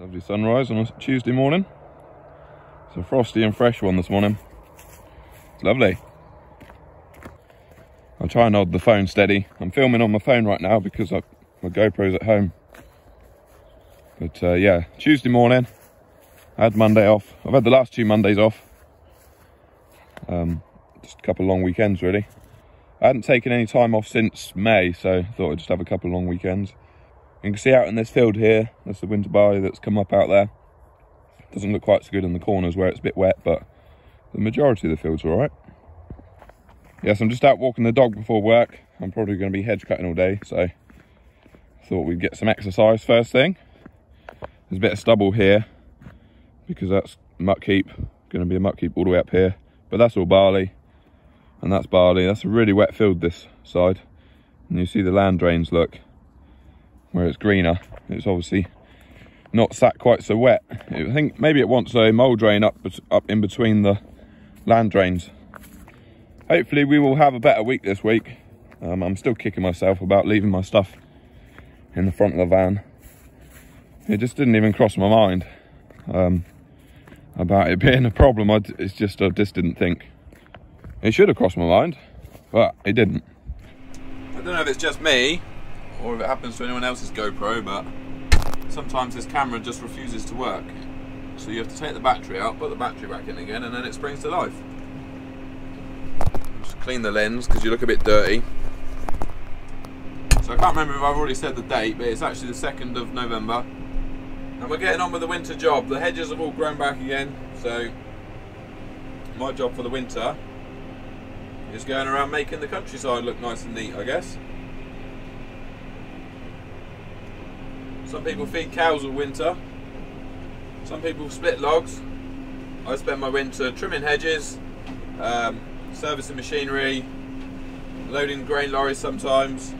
Lovely sunrise on a Tuesday morning. It's a frosty and fresh one this morning. It's lovely. I'll try and hold the phone steady. I'm filming on my phone right now because my GoPro's at home. But yeah, Tuesday morning. I had Monday off. I've had the last 2 Mondays off. Just a couple of long weekends really. I hadn't taken any time off since May, so I thought I'd just have a couple of long weekends. You can see out in this field here, that's the winter barley that's come up out there. Doesn't look quite so good in the corners where it's a bit wet, but the majority of the field's all right. Yes, I'm just out walking the dog before work. I'm probably going to be hedge cutting all day, so I thought we'd get some exercise first thing. There's a bit of stubble here because that's muck heap, going to be a muck heap all the way up here, but that's all barley, and that's barley. That's a really wet field this side, and you see the land drains, look, where it's greener. It's obviously not sat quite so wet. I think maybe it wants a mole drain up in between the land drains. Hopefully we will have a better week this week. I'm still kicking myself about leaving my stuff in the front of the van. It just didn't even cross my mind about it being a problem. I just didn't think. It should have crossed my mind, but it didn't. I don't know if it's just me or if it happens to anyone else's GoPro, but sometimes this camera just refuses to work. So you have to take the battery out, put the battery back in again, and then it springs to life. Just clean the lens because you look a bit dirty. So I can't remember if I've already said the date, but it's actually the 2nd of November. And we're getting on with the winter job. The hedges have all grown back again, so my job for the winter is going around making the countryside look nice and neat, I guess. Some people feed cows all winter. Some people split logs. I spend my winter trimming hedges, servicing machinery, loading grain lorries sometimes.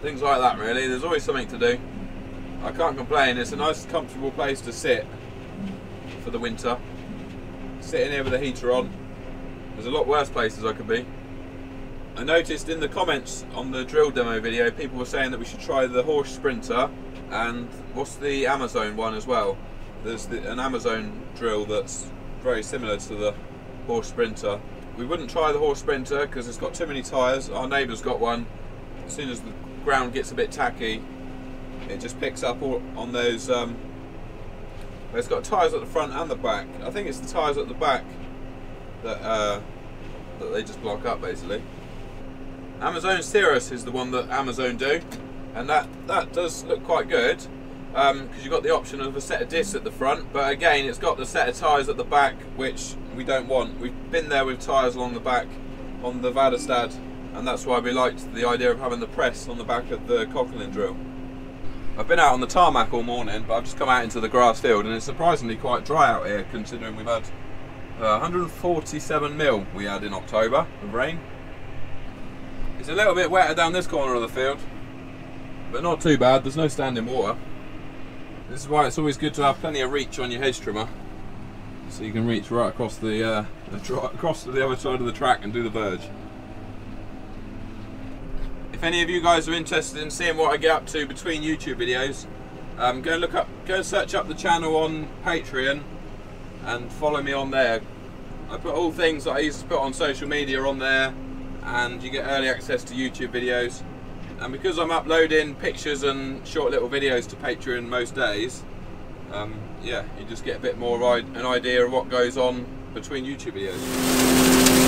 Things like that really. There's always something to do. I can't complain. It's a nice comfortable place to sit for the winter. Sitting here with the heater on. There's a lot worse places I could be. I noticed in the comments on the drill demo video people were saying that we should try the Horche Sprinter and what's the Amazon one as well. There's an Amazon drill that's very similar to the Horche Sprinter. We wouldn't try the Horche Sprinter because it's got too many tyres. Our neighbour's got one. As soon as the ground gets a bit tacky, it just picks up all on those. It's got tyres at the front and the back. I think it's the tyres at the back that they just block up basically. Amazon Cirrus is the one that Amazon do, and that does look quite good because you've got the option of a set of discs at the front, but again it's got the set of tyres at the back which we don't want. We've been there with tyres along the back on the Vadestad, and that's why we liked the idea of having the press on the back of the Coquelin drill. I've been out on the tarmac all morning, but I've just come out into the grass field and it's surprisingly quite dry out here considering we've had 147 mil we had in October of rain. It's a little bit wetter down this corner of the field, but not too bad. There's no standing water. This is why it's always good to have plenty of reach on your hedge trimmer, so you can reach right across across to the other side of the track and do the verge. If any of you guys are interested in seeing what I get up to between YouTube videos, go and search up the channel on Patreon and follow me on there. I put all things that I used to put on social media on there, and you get early access to YouTube videos. And because I'm uploading pictures and short little videos to Patreon most days, yeah, you just get a bit more an idea of what goes on between YouTube videos.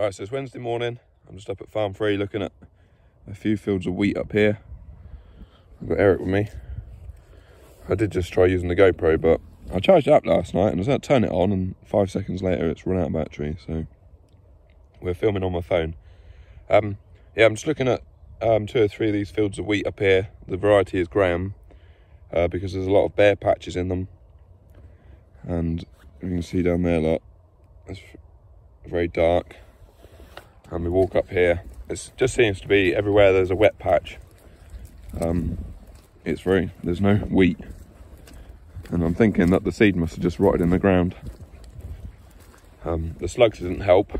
Right, so it's Wednesday morning. I'm just up at Farm 3 looking at a few fields of wheat up here. I've got Eric with me. I did just try using the GoPro, but I charged it up last night and I was going to turn it on, and 5 seconds later it's run out of battery, so we're filming on my phone. Yeah, I'm just looking at 2 or 3 of these fields of wheat up here. The variety is Graham, because there's a lot of bare patches in them, and you can see down there, look, it's very dark. And we walk up here, it just seems to be everywhere there's a wet patch. There's no wheat, and I'm thinking that the seed must have just rotted in the ground. The slugs didn't help,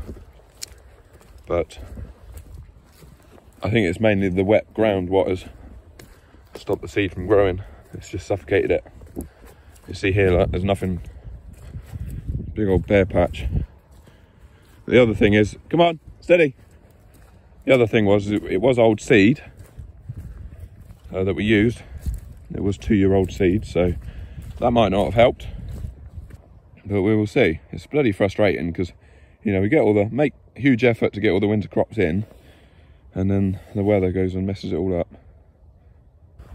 but I think it's mainly the wet ground what has stopped the seed from growing. It's just suffocated it. You see here, look, there's nothing, big old bare patch. The other thing is, come on, steady. The other thing was, it was old seed that we used. It was 2-year-old seed, so that might not have helped, but we will see. It's bloody frustrating because, you know, we make huge effort to get all the winter crops in, and then the weather goes and messes it all up.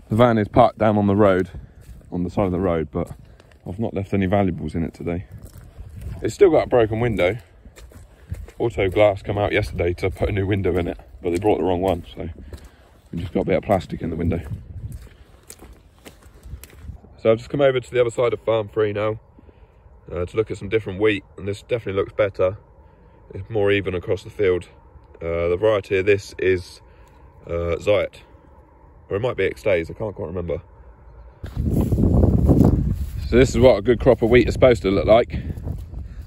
The van is parked down on the road, on the side of the road, but I've not left any valuables in it today. It's still got a broken window. Auto Glass come out yesterday to put a new window in it, but they brought the wrong one, so we just got a bit of plastic in the window. So I've just come over to the other side of Farm 3 now to look at some different wheat, and this definitely looks better. It's more even across the field. The variety of this is Zayat, or it might be X-Days, I can't quite remember. So this is what a good crop of wheat is supposed to look like.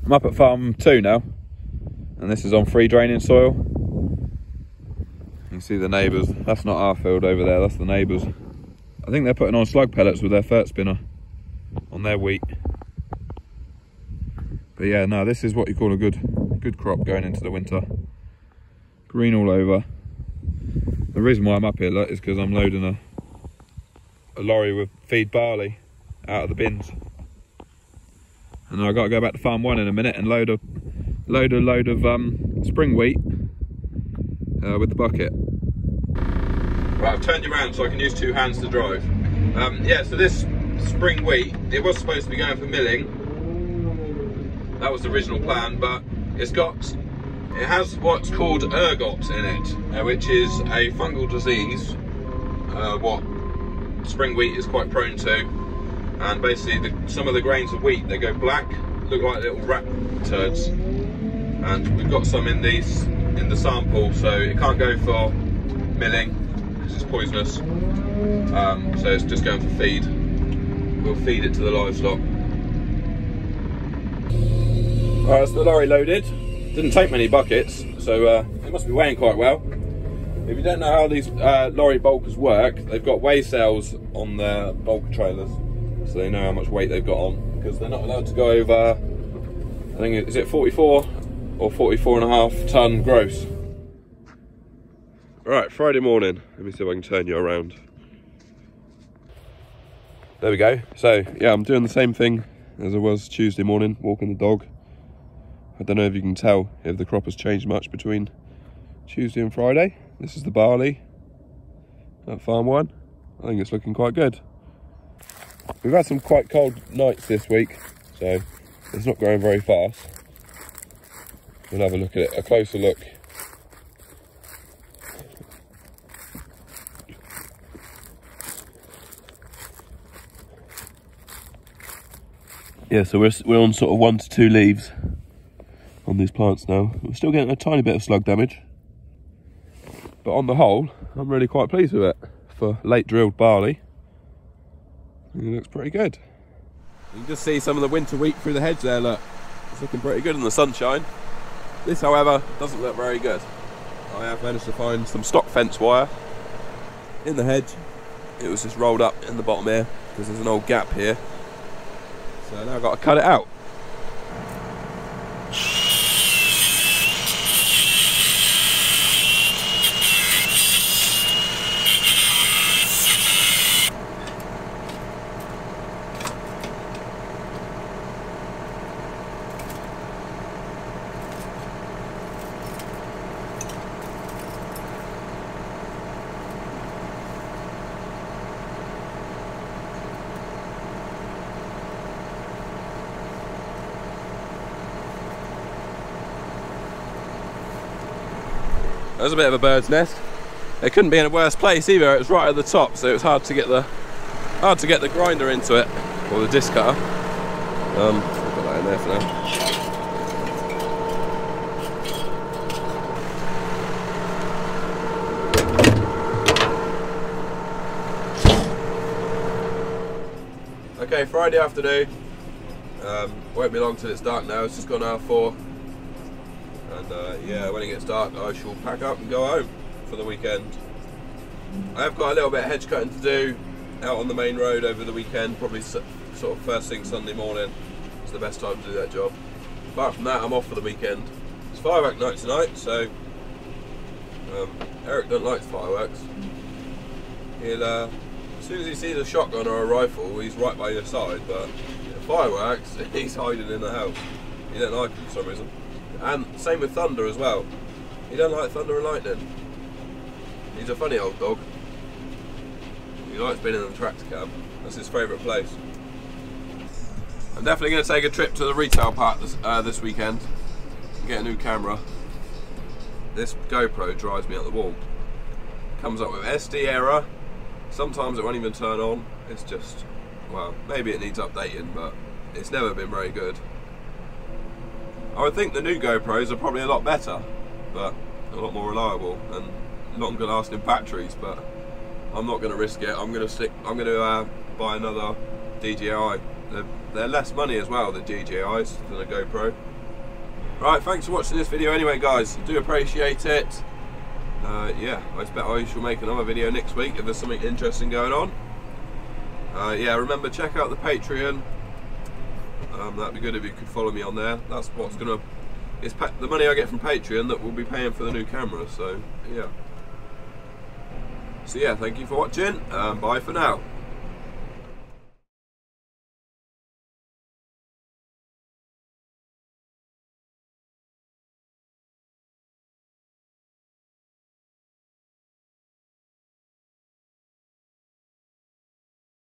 I'm up at Farm 2 now, and this is on free draining soil. You can see the neighbours. That's not our field over there, that's the neighbours. I think they're putting on slug pellets with their fert spinner on their wheat. But yeah, no, this is what you call a good crop going into the winter. Green all over. The reason why I'm up here, look, is because I'm loading a lorry with feed barley out of the bins. And then I've got to go back to Farm 1 in a minute and load a load of spring wheat with the bucket. Right, I've turned you around so I can use 2 hands to drive. Yeah, so this spring wheat, it was supposed to be going for milling. That was the original plan, but it has what's called ergot in it, which is a fungal disease, what spring wheat is quite prone to. And basically some of the grains of wheat, they go black, look like little rat turds. And we've got some in the sample, so it can't go for milling because it's poisonous. So it's just going for feed. We'll feed it to the livestock. Alright, so the lorry loaded. Didn't take many buckets, so it must be weighing quite well. If you don't know how these lorry bulkers work, they've got weigh scales on their bulker trailers, so they know how much weight they've got on, because they're not allowed to go over, I think, is it 44 or 44.5 tonne gross. Right, Friday morning. Let me see if I can turn you around. There we go. So yeah, I'm doing the same thing as I was Tuesday morning, walking the dog. I don't know if you can tell if the crop has changed much between Tuesday and Friday. This is the barley at Farm 1. I think it's looking quite good. We've had some quite cold nights this week, so it's not growing very fast. We'll have a look at it, a closer look. Yeah, so we're on sort of 1 to 2 leaves on these plants now. We're still getting a tiny bit of slug damage, but on the whole, I'm really quite pleased with it for late drilled barley. It looks pretty good. You can just see some of the winter wheat through the hedge there, look. It's looking pretty good in the sunshine. This, however, doesn't look very good. I have managed to find some stock fence wire in the hedge. It was just rolled up in the bottom here because there's an old gap here. So now I've got to cut it out. That was a bit of a bird's nest. It couldn't be in a worse place either. It was right at the top, so it was hard to get the grinder into it, or the disc cutter. I'll put that in there for now. Okay, Friday afternoon. Won't be long till it's dark now. It's just gone 4:30. And yeah, when it gets dark, I shall pack up and go home for the weekend. I have got a little bit of hedge cutting to do out on the main road over the weekend. Probably sort of first thing Sunday morning. It's the best time to do that job. Apart from that, I'm off for the weekend. It's firework night tonight, so Eric doesn't like fireworks. He'll as soon as he sees a shotgun or a rifle, he's right by your side, but fireworks, he's hiding in the house. He don't like them for some reason. And same with thunder as well. He don't like thunder and lightning. He's a funny old dog. He likes being in the tractor cab. That's his favourite place. I'm definitely going to take a trip to the retail park this weekend. Get a new camera. This GoPro drives me up the wall. Comes up with SD error. Sometimes it won't even turn on. It's just, well, maybe it needs updating, but it's never been very good. I would think the new GoPros are probably a lot better, but a lot more reliable and longer lasting batteries, but I'm not going to risk it. I'm going to buy another DJI. They're less money as well, the DJIs, than a GoPro. Right, thanks for watching this video anyway, guys. I do appreciate it. Yeah, I expect I shall make another video next week if there's something interesting going on. Yeah, remember, check out the Patreon. That'd be good if you could follow me on there. That's what's gonna, it's the money I get from Patreon that will be paying for the new camera. So yeah. So yeah, thank you for watching. Bye for now.